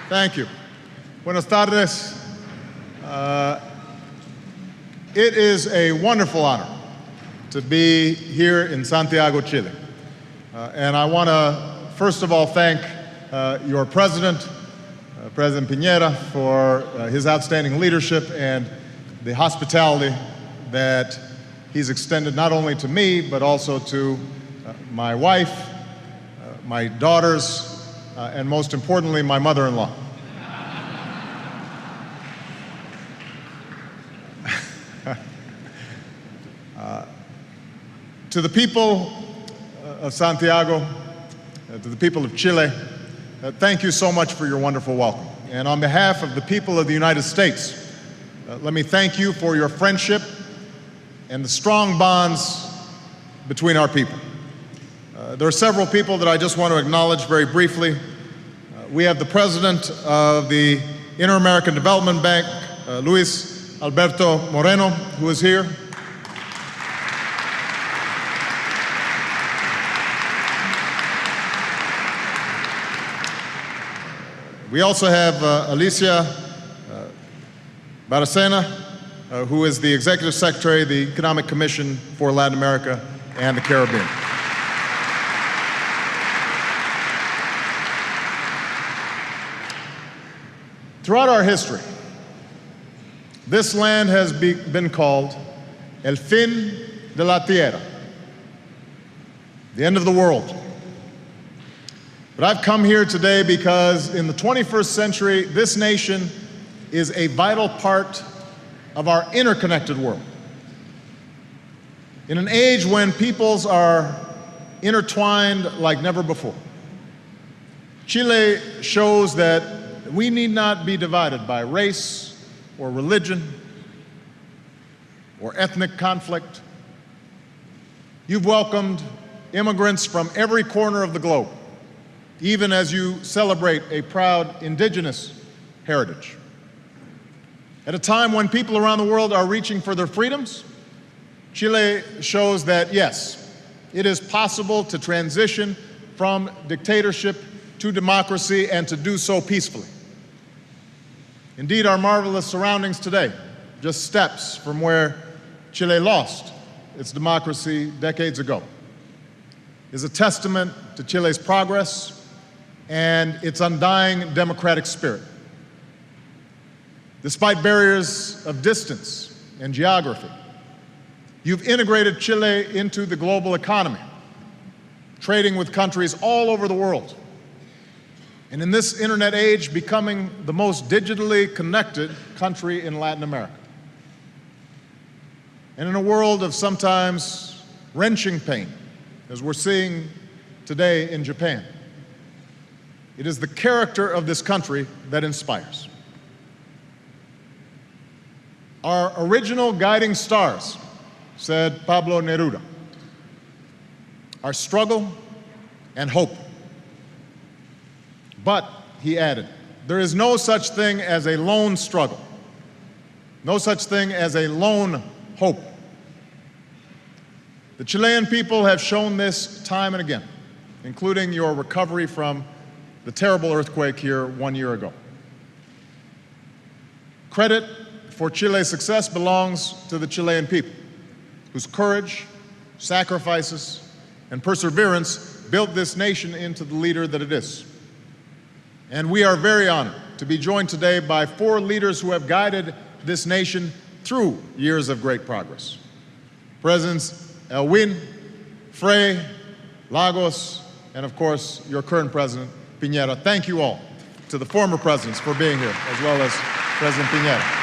Thank you. Buenas tardes. It is a wonderful honor to be here in Santiago, Chile. And I want to, first of all, thank your president, President Piñera, for his outstanding leadership and the hospitality that he's extended not only to me, but also to my wife, my daughters, and most importantly, my mother-in-law. To the people of Santiago, to the people of Chile, thank you so much for your wonderful welcome. And on behalf of the people of the United States, let me thank you for your friendship and the strong bonds between our people. There are several people that I just want to acknowledge very briefly. We have the president of the Inter-American Development Bank, Luis Alberto Moreno, who is here. We also have Alicia Baracena, who is the Executive Secretary of the Economic Commission for Latin America and the Caribbean. Throughout our history, this land has been called El Fin de la Tierra, the end of the world. But I've come here today because in the 21st century, this nation is a vital part of our interconnected world. In an age when peoples are intertwined like never before, Chile shows that we need not be divided by race or religion or ethnic conflict. You've welcomed immigrants from every corner of the globe, even as you celebrate a proud indigenous heritage. At a time when people around the world are reaching for their freedoms, Chile shows that, yes, it is possible to transition from dictatorship to democracy and to do so peacefully. Indeed, our marvelous surroundings today, just steps from where Chile lost its democracy decades ago, is a testament to Chile's progress and its undying democratic spirit. Despite barriers of distance and geography, you've integrated Chile into the global economy, trading with countries all over the world. And in this internet age, becoming the most digitally connected country in Latin America. And in a world of sometimes wrenching pain, as we're seeing today in Japan, it is the character of this country that inspires. Our original guiding stars, said Pablo Neruda, are struggle and hope. But, he added, there is no such thing as a lone struggle, no such thing as a lone hope. The Chilean people have shown this time and again, including your recovery from the terrible earthquake here 1 year ago. Credit for Chile's success belongs to the Chilean people, whose courage, sacrifices, and perseverance built this nation into the leader that it is. And we are very honored to be joined today by 4 leaders who have guided this nation through years of great progress. Presidents Elwin, Frei, Lagos, and of course, your current president, Piñera. Thank you all to the former presidents for being here, as well as President Piñera.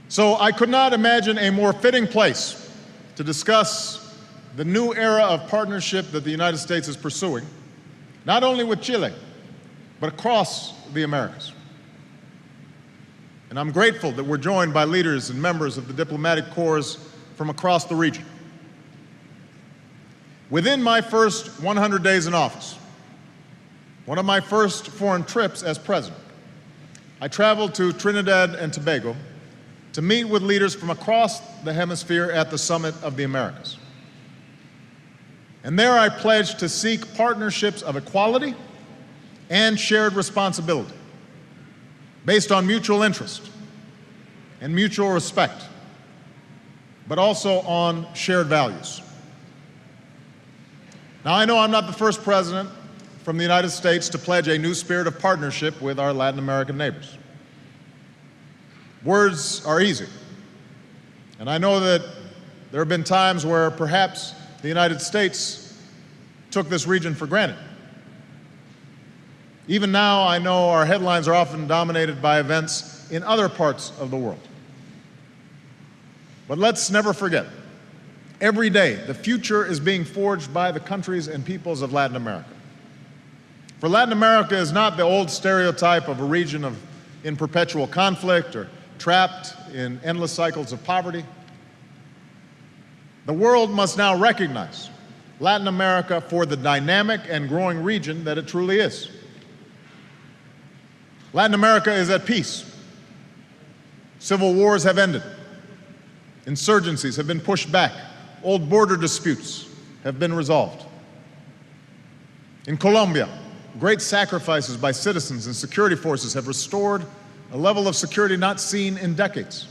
So I could not imagine a more fitting place to discuss the new era of partnership that the United States is pursuing, not only with Chile, but across the Americas. And I'm grateful that we're joined by leaders and members of the diplomatic corps from across the region. Within my first 100 days in office, one of my first foreign trips as president, I traveled to Trinidad and Tobago to meet with leaders from across the hemisphere at the Summit of the Americas. And there I pledged to seek partnerships of equality and shared responsibility based on mutual interest and mutual respect, but also on shared values. Now, I know I'm not the first president from the United States to pledge a new spirit of partnership with our Latin American neighbors. Words are easy, and I know that there have been times where perhaps the United States took this region for granted. Even now, I know our headlines are often dominated by events in other parts of the world. But let's never forget, every day the future is being forged by the countries and peoples of Latin America. For Latin America is not the old stereotype of a region in perpetual conflict or trapped in endless cycles of poverty. The world must now recognize Latin America for the dynamic and growing region that it truly is. Latin America is at peace. Civil wars have ended. Insurgencies have been pushed back. Old border disputes have been resolved. In Colombia, great sacrifices by citizens and security forces have restored a level of security not seen in decades.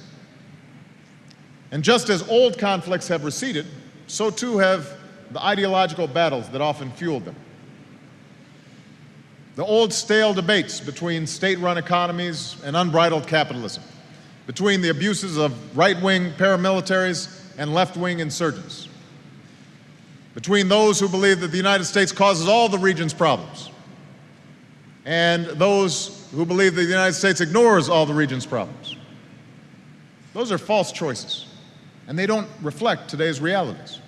And just as old conflicts have receded, so too have the ideological battles that often fueled them. The old stale debates between state-run economies and unbridled capitalism, between the abuses of right-wing paramilitaries and left-wing insurgents, between those who believe that the United States causes all the region's problems and those who believe that the United States ignores all the region's problems. Those are false choices, and they don't reflect today's realities.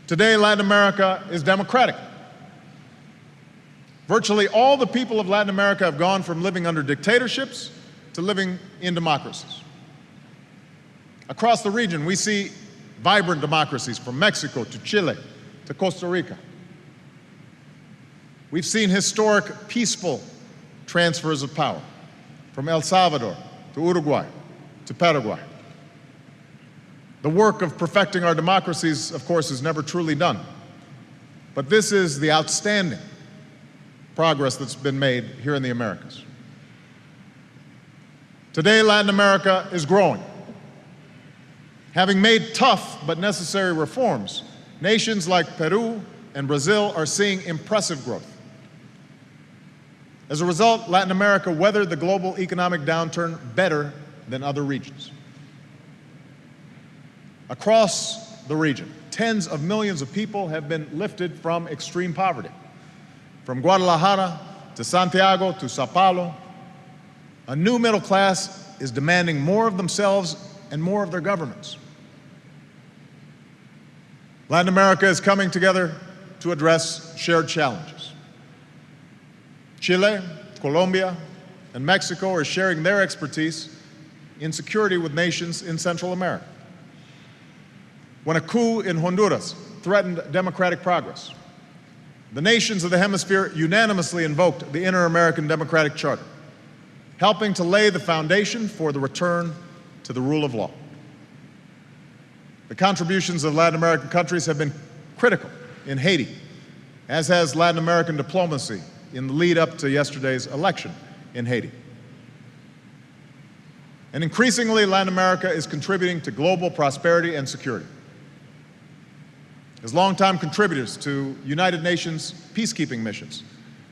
Today, Latin America is democratic. Virtually all the people of Latin America have gone from living under dictatorships to living in democracies. Across the region, we see vibrant democracies from Mexico to Chile to Costa Rica. We've seen historic, peaceful transfers of power from El Salvador to Uruguay to Paraguay. The work of perfecting our democracies, of course, is never truly done. But this is the outstanding progress that's been made here in the Americas. Today, Latin America is growing. Having made tough but necessary reforms, nations like Peru and Brazil are seeing impressive growth. As a result, Latin America weathered the global economic downturn better than other regions. Across the region, tens of millions of people have been lifted from extreme poverty. From Guadalajara to Santiago to Sao Paulo, a new middle class is demanding more of themselves and more of their governments. Latin America is coming together to address shared challenges. Chile, Colombia, and Mexico are sharing their expertise in security with nations in Central America. When a coup in Honduras threatened democratic progress, the nations of the hemisphere unanimously invoked the Inter-American Democratic Charter, helping to lay the foundation for the return to the rule of law. The contributions of Latin American countries have been critical in Haiti, as has Latin American diplomacy in the lead up to yesterday's election in Haiti. And increasingly, Latin America is contributing to global prosperity and security. As longtime contributors to United Nations peacekeeping missions,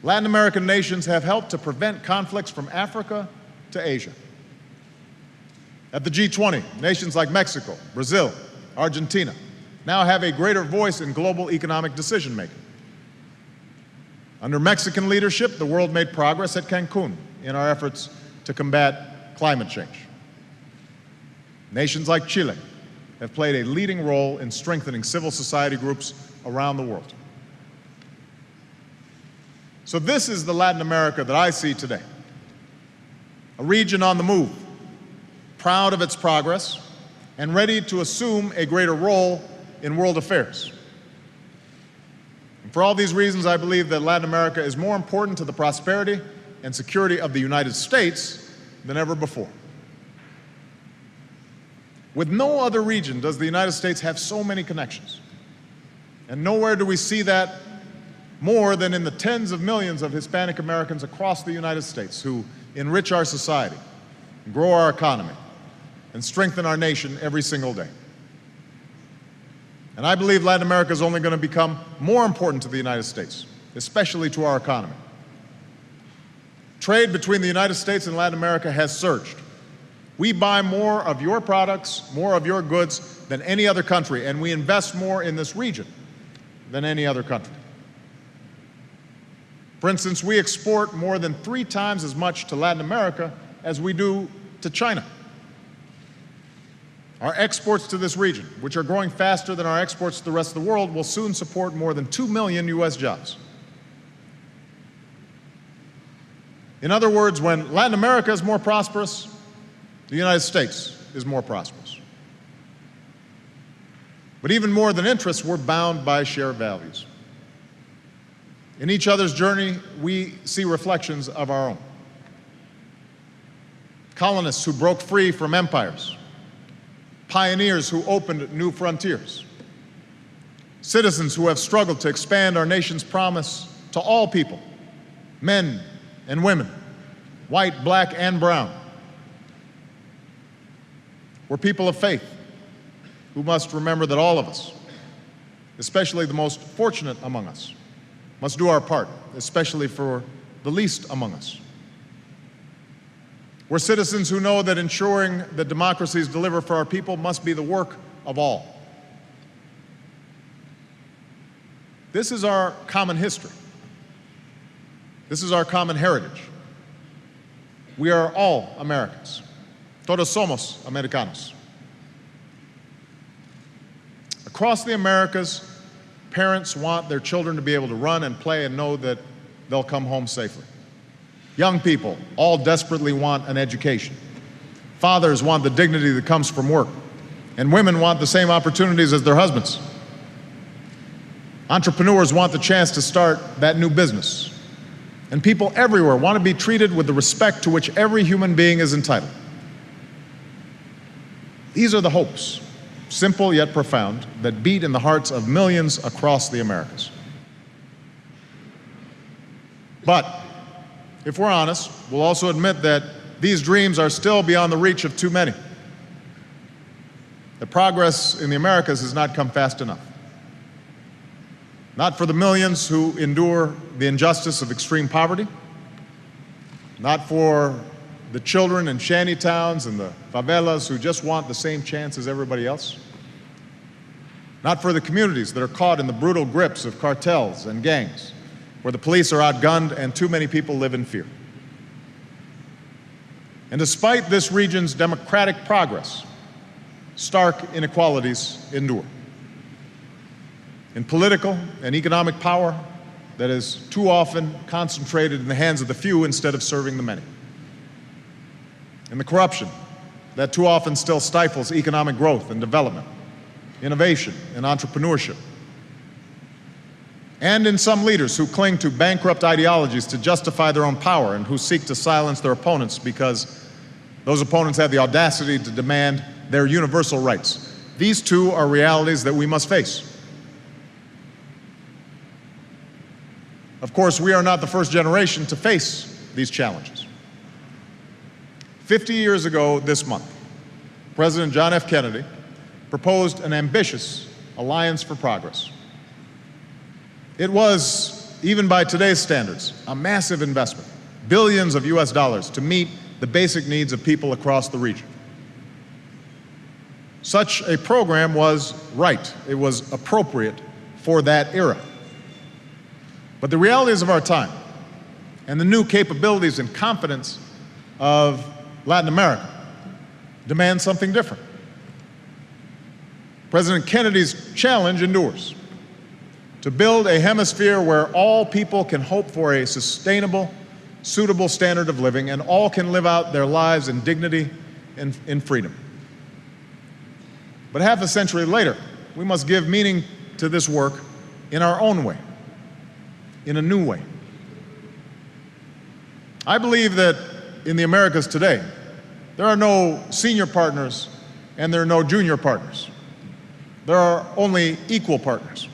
Latin American nations have helped to prevent conflicts from Africa to Asia. At the G20, nations like Mexico, Brazil, Argentina now have a greater voice in global economic decision-making. Under Mexican leadership, the world made progress at Cancun in our efforts to combat climate change. Nations like Chile have played a leading role in strengthening civil society groups around the world. So this is the Latin America that I see today. A region on the move, proud of its progress, and ready to assume a greater role in world affairs. And for all these reasons, I believe that Latin America is more important to the prosperity and security of the United States than ever before. With no other region does the United States have so many connections. And nowhere do we see that more than in the tens of millions of Hispanic Americans across the United States who enrich our society, grow our economy, and strengthen our nation every single day. And I believe Latin America is only going to become more important to the United States, especially to our economy. Trade between the United States and Latin America has surged. We buy more of your products, more of your goods than any other country, and we invest more in this region than any other country. For instance, we export more than 3 times as much to Latin America as we do to China. Our exports to this region, which are growing faster than our exports to the rest of the world, will soon support more than 2 million US jobs. In other words, when Latin America is more prosperous, the United States is more prosperous. But even more than interests, we're bound by shared values. In each other's journey, we see reflections of our own. Colonists who broke free from empires, pioneers who opened new frontiers, citizens who have struggled to expand our nation's promise to all people, men and women, white, black, and brown. We're people of faith who must remember that all of us, especially the most fortunate among us, must do our part, especially for the least among us. We're citizens who know that ensuring that democracies deliver for our people must be the work of all. This is our common history. This is our common heritage. We are all Americans. Todos somos americanos. Across the Americas, parents want their children to be able to run and play and know that they'll come home safely. Young people all desperately want an education. Fathers want the dignity that comes from work. And women want the same opportunities as their husbands. Entrepreneurs want the chance to start that new business. And people everywhere want to be treated with the respect to which every human being is entitled. These are the hopes, simple yet profound, that beat in the hearts of millions across the Americas. But if we're honest, we'll also admit that these dreams are still beyond the reach of too many. The progress in the Americas has not come fast enough. Not for the millions who endure the injustice of extreme poverty, not for the children in shanty towns and the favelas who just want the same chance as everybody else, not for the communities that are caught in the brutal grips of cartels and gangs, where the police are outgunned and too many people live in fear. And despite this region's democratic progress, stark inequalities endure. In political and economic power that is too often concentrated in the hands of the few instead of serving the many. In the corruption that too often still stifles economic growth and development, innovation and entrepreneurship. And in some leaders who cling to bankrupt ideologies to justify their own power and who seek to silence their opponents because those opponents have the audacity to demand their universal rights. These two are realities that we must face. Of course, we are not the first generation to face these challenges. 50 years ago this month, President John F. Kennedy proposed an ambitious Alliance for Progress. It was, even by today's standards, a massive investment, billions of US dollars to meet the basic needs of people across the region. Such a program was right. It was appropriate for that era. But the realities of our time and the new capabilities and confidence of Latin America demand something different. President Kennedy's challenge endures: to build a hemisphere where all people can hope for a sustainable, suitable standard of living and all can live out their lives in dignity and in freedom. But half a century later, we must give meaning to this work in our own way, in a new way. I believe that in the Americas today, there are no senior partners and there are no junior partners. There are only equal partners.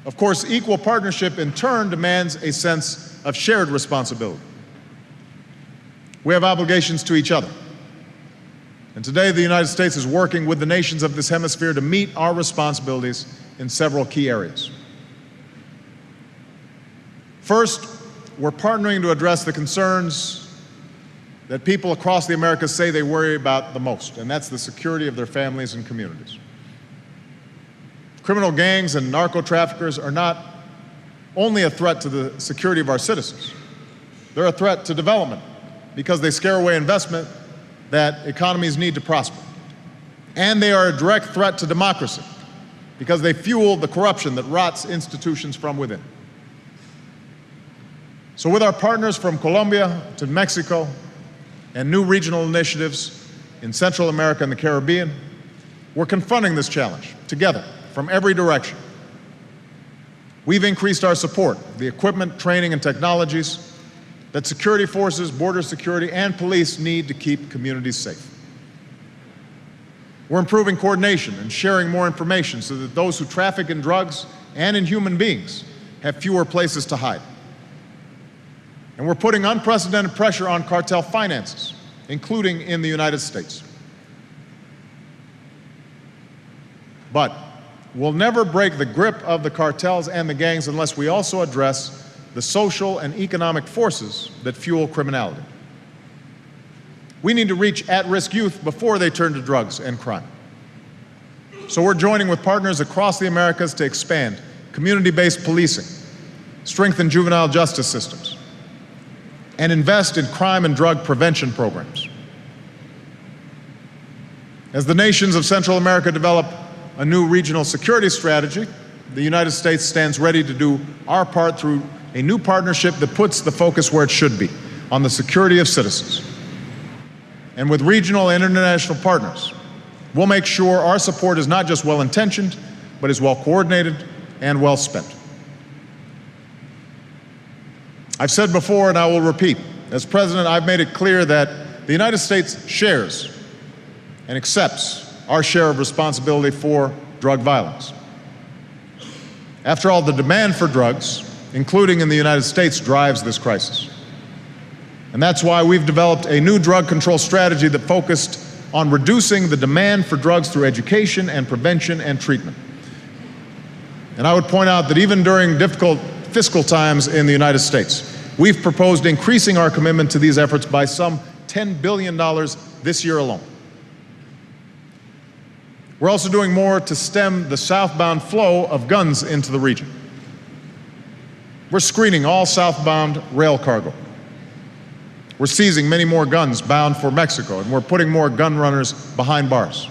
Of course, equal partnership in turn demands a sense of shared responsibility. We have obligations to each other. And today, the United States is working with the nations of this hemisphere to meet our responsibilities in several key areas. First, we're partnering to address the concerns that people across the Americas say they worry about the most, and that's the security of their families and communities. Criminal gangs and narco-traffickers are not only a threat to the security of our citizens, they're a threat to development because they scare away investment that economies need to prosper. And they are a direct threat to democracy because they fuel the corruption that rots institutions from within. So with our partners from Colombia to Mexico and new regional initiatives in Central America and the Caribbean, we're confronting this challenge together from every direction. We've increased our support, the equipment, training, and technologies that security forces, border security, and police need to keep communities safe. We're improving coordination and sharing more information so that those who traffic in drugs and in human beings have fewer places to hide. And we're putting unprecedented pressure on cartel finances, including in the United States. But we'll never break the grip of the cartels and the gangs unless we also address the social and economic forces that fuel criminality. We need to reach at-risk youth before they turn to drugs and crime. So we're joining with partners across the Americas to expand community-based policing, strengthen juvenile justice systems, and invest in crime and drug prevention programs. As the nations of Central America develop a new regional security strategy, the United States stands ready to do our part through a new partnership that puts the focus where it should be, on the security of citizens. And with regional and international partners, we'll make sure our support is not just well-intentioned, but is well-coordinated and well-spent. I've said before, and I will repeat, as President, I've made it clear that the United States shares and accepts our share of responsibility for drug violence. After all, the demand for drugs, including in the United States, drives this crisis. And that's why we've developed a new drug control strategy that focused on reducing the demand for drugs through education and prevention and treatment. And I would point out that even during difficult fiscal times in the United States, we've proposed increasing our commitment to these efforts by some $10 billion this year alone. We're also doing more to stem the southbound flow of guns into the region. We're screening all southbound rail cargo. We're seizing many more guns bound for Mexico, and we're putting more gun runners behind bars.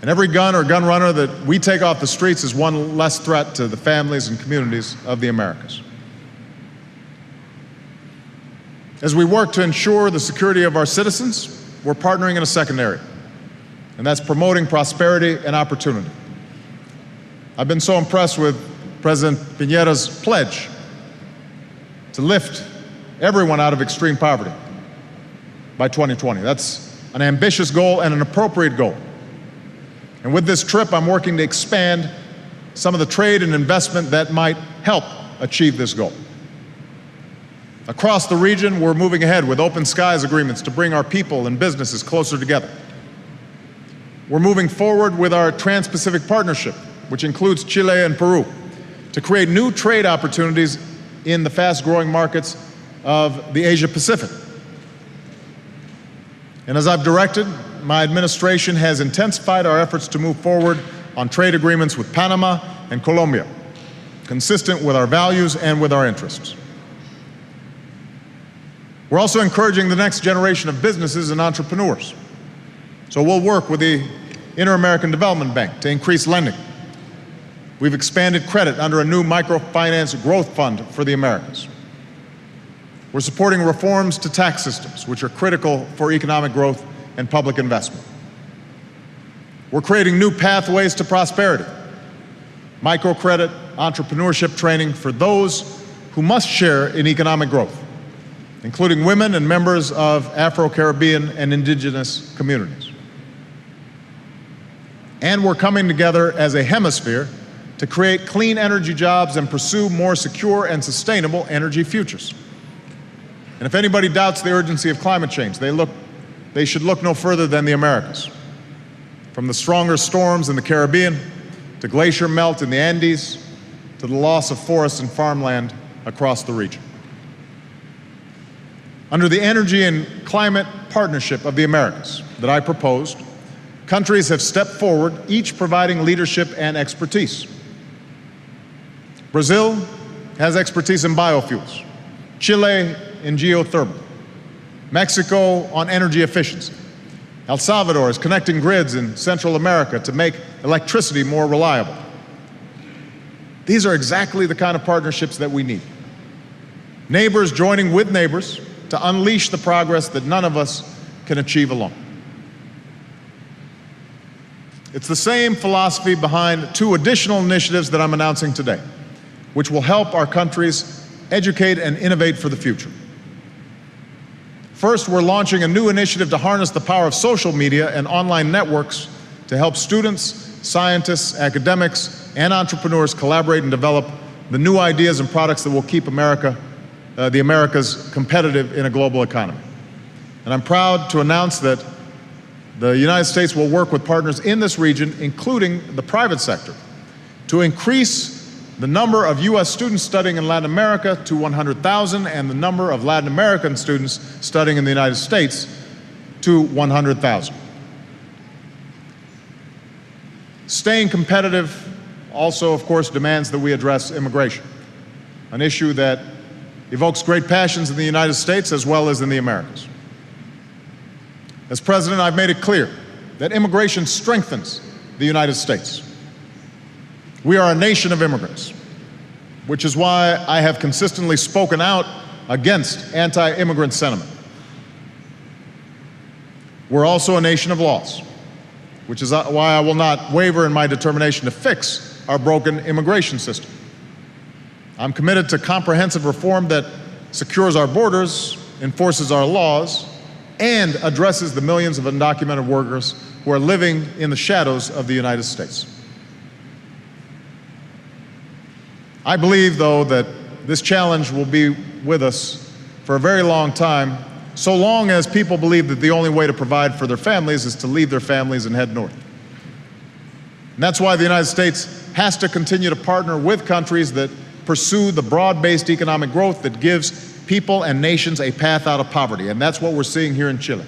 And every gun or gun runner that we take off the streets is one less threat to the families and communities of the Americas. As we work to ensure the security of our citizens, we're partnering in a second area, and that's promoting prosperity and opportunity. I've been so impressed with President Piñera's pledge to lift everyone out of extreme poverty by 2020. That's an ambitious goal and an appropriate goal. And with this trip, I'm working to expand some of the trade and investment that might help achieve this goal. Across the region, we're moving ahead with open skies agreements to bring our people and businesses closer together. We're moving forward with our Trans-Pacific Partnership, which includes Chile and Peru, to create new trade opportunities in the fast-growing markets of the Asia-Pacific. And as I've directed, my administration has intensified our efforts to move forward on trade agreements with Panama and Colombia, consistent with our values and with our interests. We're also encouraging the next generation of businesses and entrepreneurs. So we'll work with the Inter-American Development Bank to increase lending. We've expanded credit under a new microfinance growth fund for the Americas. We're supporting reforms to tax systems, which are critical for economic growth and public investment. We're creating new pathways to prosperity, microcredit, entrepreneurship training for those who must share in economic growth. including women and members of Afro-Caribbean and indigenous communities. And we're coming together as a hemisphere to create clean energy jobs and pursue more secure and sustainable energy futures. And if anybody doubts the urgency of climate change, they should look no further than the Americas. From the stronger storms in the Caribbean, to glacier melt in the Andes, to the loss of forests and farmland across the region. Under the Energy and Climate Partnership of the Americas that I proposed, countries have stepped forward, each providing leadership and expertise. Brazil has expertise in biofuels, Chile in geothermal, Mexico on energy efficiency. El Salvador is connecting grids in Central America to make electricity more reliable. These are exactly the kind of partnerships that we need. Neighbors joining with neighbors to unleash the progress that none of us can achieve alone. It's the same philosophy behind two additional initiatives that I'm announcing today, which will help our countries educate and innovate for the future. First, we're launching a new initiative to harness the power of social media and online networks to help students, scientists, academics, and entrepreneurs collaborate and develop the new ideas and products that will keep the Americas competitive in a global economy. And I'm proud to announce that the United States will work with partners in this region, including the private sector, to increase the number of U.S. students studying in Latin America to 100,000 and the number of Latin American students studying in the United States to 100,000. Staying competitive also, of course, demands that we address immigration, an issue that evokes great passions in the United States as well as in the Americas. As president, I've made it clear that immigration strengthens the United States. We are a nation of immigrants, which is why I have consistently spoken out against anti-immigrant sentiment. We're also a nation of laws, which is why I will not waver in my determination to fix our broken immigration system. I'm committed to comprehensive reform that secures our borders, enforces our laws, and addresses the millions of undocumented workers who are living in the shadows of the United States. I believe, though, that this challenge will be with us for a very long time, so long as people believe that the only way to provide for their families is to leave their families and head north. And that's why the United States has to continue to partner with countries that pursue the broad-based economic growth that gives people and nations a path out of poverty, and that's what we're seeing here in Chile.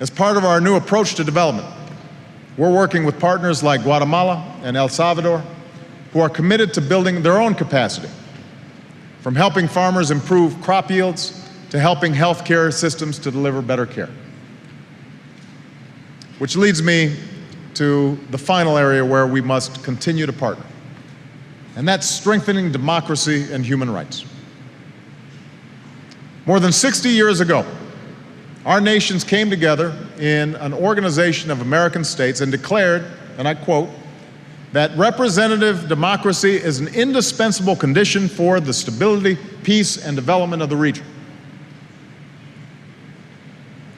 As part of our new approach to development, we're working with partners like Guatemala and El Salvador, who are committed to building their own capacity, from helping farmers improve crop yields to helping healthcare systems to deliver better care. Which leads me to the final area where we must continue to partner, and that's strengthening democracy and human rights. More than 60 years ago, our nations came together in an organization of American states and declared, and I quote, that representative democracy is an indispensable condition for the stability, peace, and development of the region.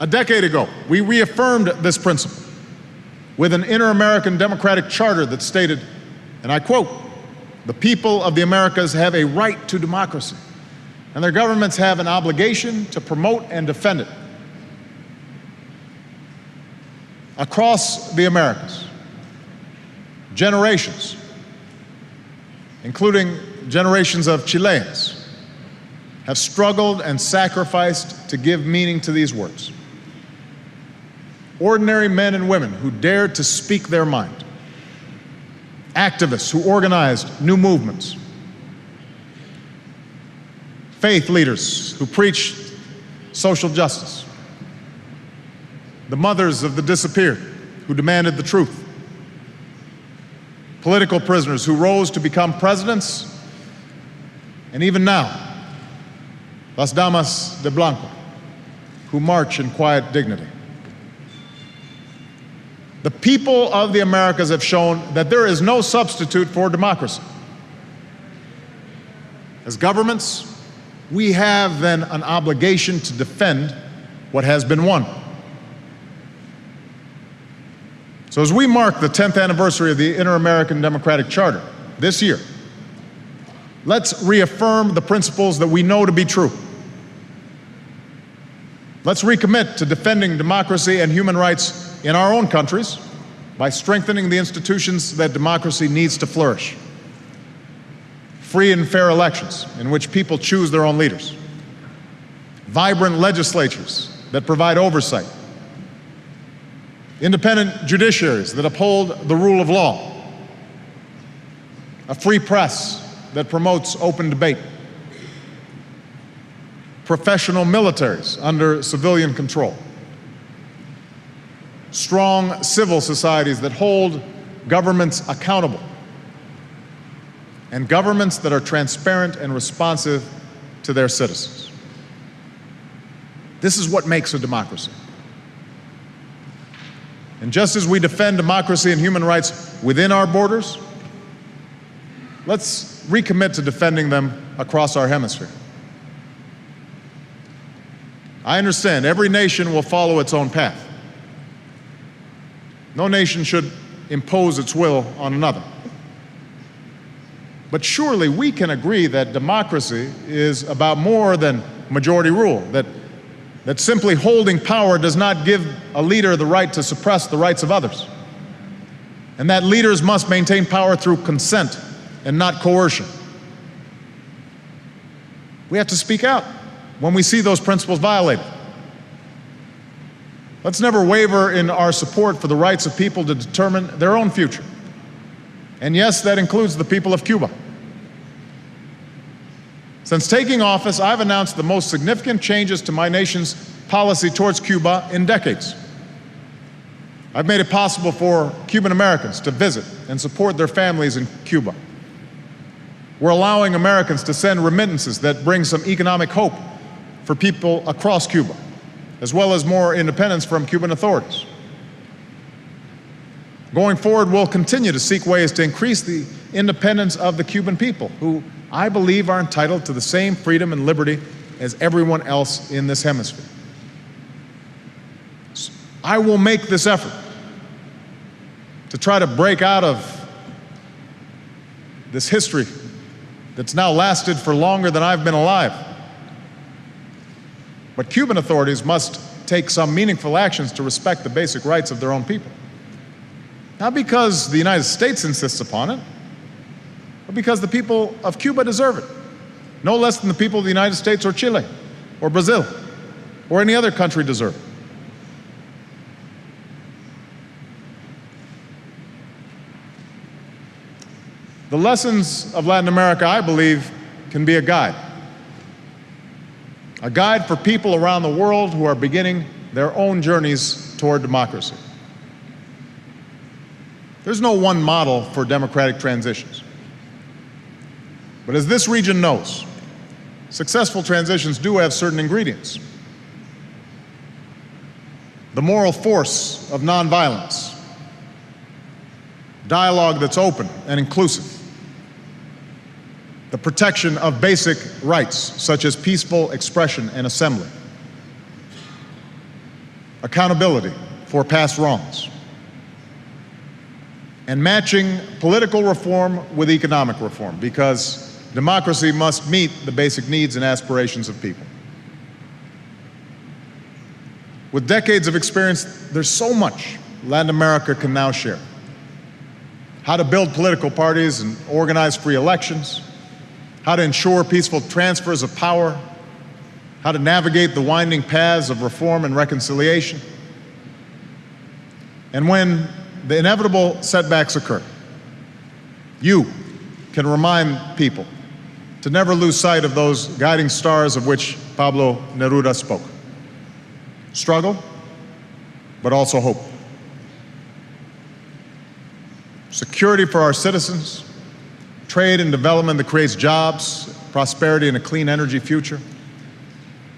A decade ago, we reaffirmed this principle with an Inter-American Democratic Charter that stated, and I quote, the people of the Americas have a right to democracy, and their governments have an obligation to promote and defend it. Across the Americas, generations, including generations of Chileans, have struggled and sacrificed to give meaning to these words. Ordinary men and women who dared to speak their mind. Activists who organized new movements. Faith leaders who preached social justice. The mothers of the disappeared who demanded the truth. Political prisoners who rose to become presidents, and even now, Las Damas de Blanco, who march in quiet dignity. The people of the Americas have shown that there is no substitute for democracy. As governments, we have then an obligation to defend what has been won. So as we mark the 10th anniversary of the Inter-American Democratic Charter this year, let's reaffirm the principles that we know to be true. Let's recommit to defending democracy and human rights in our own countries by strengthening the institutions that democracy needs to flourish. Free and fair elections in which people choose their own leaders. Vibrant legislatures that provide oversight. Independent judiciaries that uphold the rule of law. A free press that promotes open debate. Professional militaries under civilian control. Strong civil societies that hold governments accountable. And governments that are transparent and responsive to their citizens. This is what makes a democracy. And just as we defend democracy and human rights within our borders, let's recommit to defending them across our hemisphere. I understand every nation will follow its own path. No nation should impose its will on another. But surely we can agree that democracy is about more than majority rule, that simply holding power does not give a leader the right to suppress the rights of others, and that leaders must maintain power through consent and not coercion. We have to speak out when we see those principles violated. Let's never waver in our support for the rights of people to determine their own future. And yes, that includes the people of Cuba. Since taking office, I've announced the most significant changes to my nation's policy towards Cuba in decades. I've made it possible for Cuban Americans to visit and support their families in Cuba. We're allowing Americans to send remittances that bring some economic hope for people across Cuba, as well as more independence from Cuban authorities. Going forward, we'll continue to seek ways to increase the independence of the Cuban people, who I believe are entitled to the same freedom and liberty as everyone else in this hemisphere. I will make this effort to try to break out of this history that's now lasted for longer than I've been alive. But Cuban authorities must take some meaningful actions to respect the basic rights of their own people. Not because the United States insists upon it, but because the people of Cuba deserve it, no less than the people of the United States or Chile or Brazil or any other country deserve it. The lessons of Latin America, I believe, can be a guide for people around the world who are beginning their own journeys toward democracy. There's no one model for democratic transitions. But as this region knows, successful transitions do have certain ingredients. The moral force of nonviolence, dialogue that's open and inclusive, the protection of basic rights such as peaceful expression and assembly, accountability for past wrongs, and matching political reform with economic reform, because democracy must meet the basic needs and aspirations of people. With decades of experience, there's so much Latin America can now share. How to build political parties and organize free elections, how to ensure peaceful transfers of power, how to navigate the winding paths of reform and reconciliation. And when the inevitable setbacks occur, you can remind people to never lose sight of those guiding stars of which Pablo Neruda spoke. Struggle, but also hope. Security for our citizens, trade and development that creates jobs, prosperity, and a clean energy future,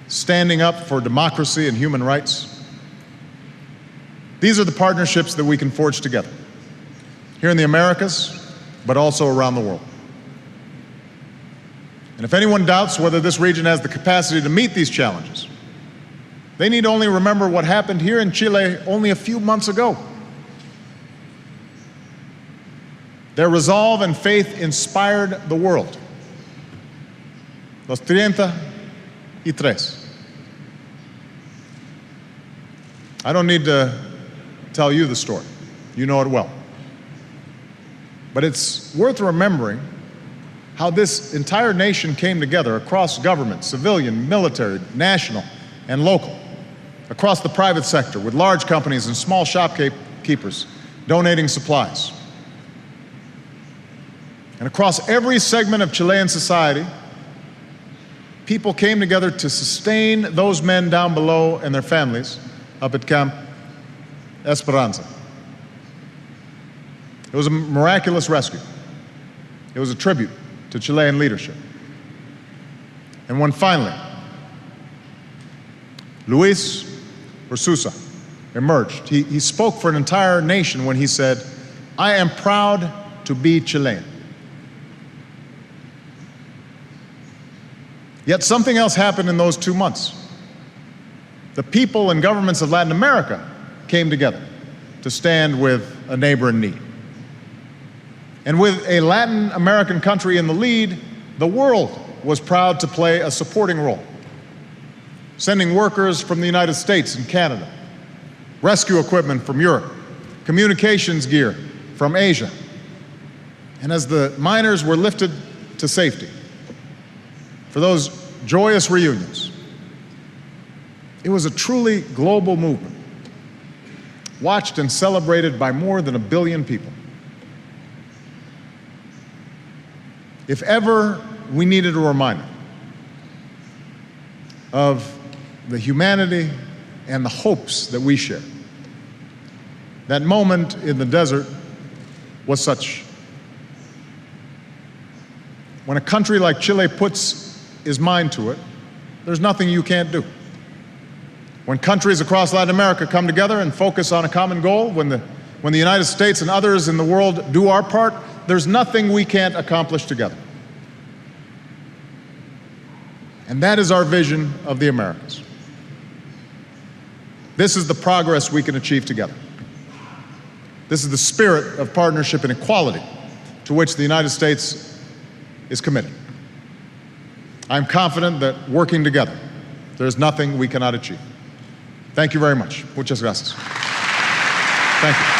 standing up for democracy and human rights. These are the partnerships that we can forge together, here in the Americas, but also around the world. And if anyone doubts whether this region has the capacity to meet these challenges, they need only remember what happened here in Chile only a few months ago. Their resolve and faith inspired the world. Los 33. I don't need to tell you the story. You know it well. But it's worth remembering how this entire nation came together across government, civilian, military, national, and local, across the private sector, with large companies and small shopkeepers donating supplies. And across every segment of Chilean society, people came together to sustain those men down below and their families up at Camp Esperanza. It was a miraculous rescue. It was a tribute to Chilean leadership. And when finally Luis Ursusa emerged, he spoke for an entire nation when he said, "I am proud to be Chilean." Yet something else happened in those 2 months. The people and governments of Latin America came together to stand with a neighbor in need. And with a Latin American country in the lead, the world was proud to play a supporting role, sending workers from the United States and Canada, rescue equipment from Europe, communications gear from Asia. And as the miners were lifted to safety for those joyous reunions, it was a truly global movement, watched and celebrated by more than 1 billion people. If ever we needed a reminder of the humanity and the hopes that we share, that moment in the desert was such. When a country like Chile puts his mind to it, there's nothing you can't do. When countries across Latin America come together and focus on a common goal, when the United States and others in the world do our part, there's nothing we can't accomplish together. And that is our vision of the Americas. This is the progress we can achieve together. This is the spirit of partnership and equality to which the United States is committed. I'm confident that working together, there's nothing we cannot achieve. Thank you very much. Muchas gracias. Thank you.